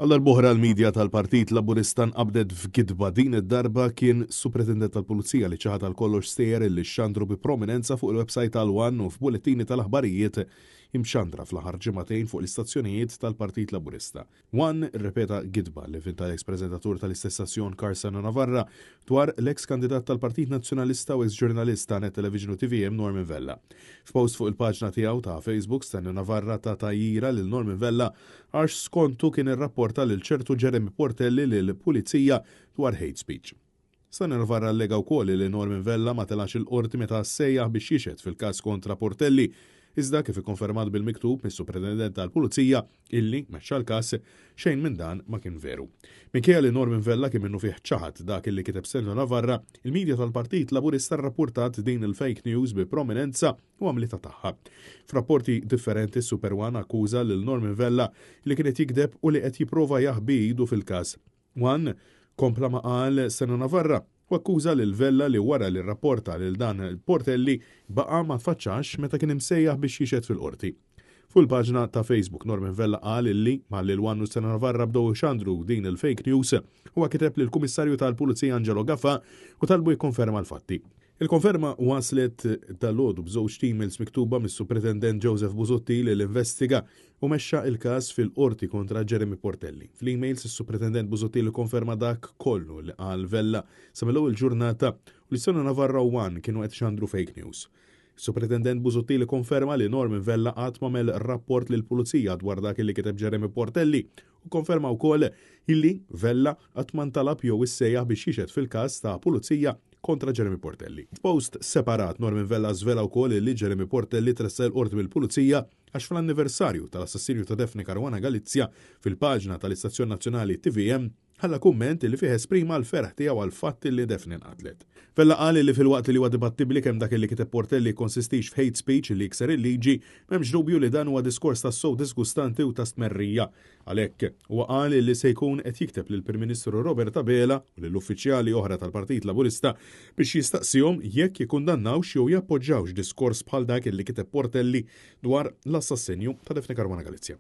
Alla l-boħra l-medja tal-Partit Laburista nqabdet f'gidba din id-darba kien Superintendent tal-Pulizija li ċaħat tal-kollox sejjer li xandru bi prominenza fuq il-website tal-Wan u f'bulettini tal-aħbarijiet imxandra fl-aħħar ġimagħtejn fuq l-istazzjonijiet tal-Partit Laburista. Wan rrepeta gidba li fin tal-ex-preżentatur tal-istessazzjon Carson Navarra dwar l-ex kandidat tal-Partit Nazzjonalista u ex-ġurnalista net Television u TVM Norman Vella. F'post fuq il-paġna tiegħu ta' Facebook Stenni Navarra ta' tajjira lil Norman Vella għax skontu kien irrapporta lil ċertu Jeremy Portelli lill-Pulizija dwar hate speech. Stenni Navarra allega wkoll li Norman Vella ma telax il-qorti meta ssejjaħ biex jixed fil-każ kontra Portelli, iżda kif ikkonfermat bil-miktub mis-Superintendent tal-Pulizija illi mexxa l-każ xejn minn dan ma kien veru. Minkejja li Norman Vella kien minnu fih ċaħat dak illi kiteb Stenni Navarra, il-medja tal-Partit Laburista rrappurtat din il-fake news bi prominenza u għamlita tagħha. F'rapporti differenti Super One akkuża lil Norman Vella li kienet jikdeb u li qed jipprova jaħbi jidu fil-każ. One kompla ma qal Stenni Navarra u akkuża lil Vella li wara li rrapporta lil dan Portelli baqa' ma tfaċċax meta kien imsejjaħ biex jixed fil-qorti. Fuq il-paġna ta' Facebook Norman Vella qal illi mal lil Wan u Stenni Navarra bdew xandru din il-fake news huwa kiteb lill kummissarju tal-Pulizija Angelo Gaffa u talbu jikkonferma l-fatti. Il-konferma waslet dal-għodu b'żewġ emails miktuba mis-Superintendent Joseph Buzotti li l-investiga u mexxa il-każ fil-qorti kontra Jeremy Portelli. Fl-emails is-Superintendent Buzotti li konferma dak kollu li qal Vella sa mill-ewwel ġurnata u li Stenni Navarra u Wan kienu qed xandru fake news. Superintendent Buzotti li konferma li Norman Vella qatt m'għamel rapport lil pulizija dwar dak li kiteb Jeremy Portelli u konferma wkoll illi Vella qatt ma ntalab jew issejjaħ biex jixed fil-każ ta' pulizija kontra Jeremy Portelli. Post separat Norman Vella żvela wkoll li Jeremy Portelli tressa l-qorti mill-Pulizija għax fl-anniversarju tal-assassinju ta' Daphne Caruana Galizia fil-paġna tal-Istazzjon Nazzjonali TVM ħalla kumment li fih esprima l-ferħ tiegħu għal fatt li Daphne nqatlet. Vella qal li fil-waqt li huwa dibattibbli kemm dak li kiteb Portelli konsistix f'hate speech li jikser il-liġi, m'hemmx dubju li dan huwa diskors ta' sow disgustanti u ta' stmerrija. Għalhekk huwa qal li se jkun qed jikteb lill-Prim Ministru Robert Abela u lill-uffiċjali oħra tal-Partit Laburista biex jistaqsihom jekk jikkundannawx jew jappoġġawx diskors bħal dak li kiteb Portelli dwar l-assassinju ta' Daphne Caruana Galizia.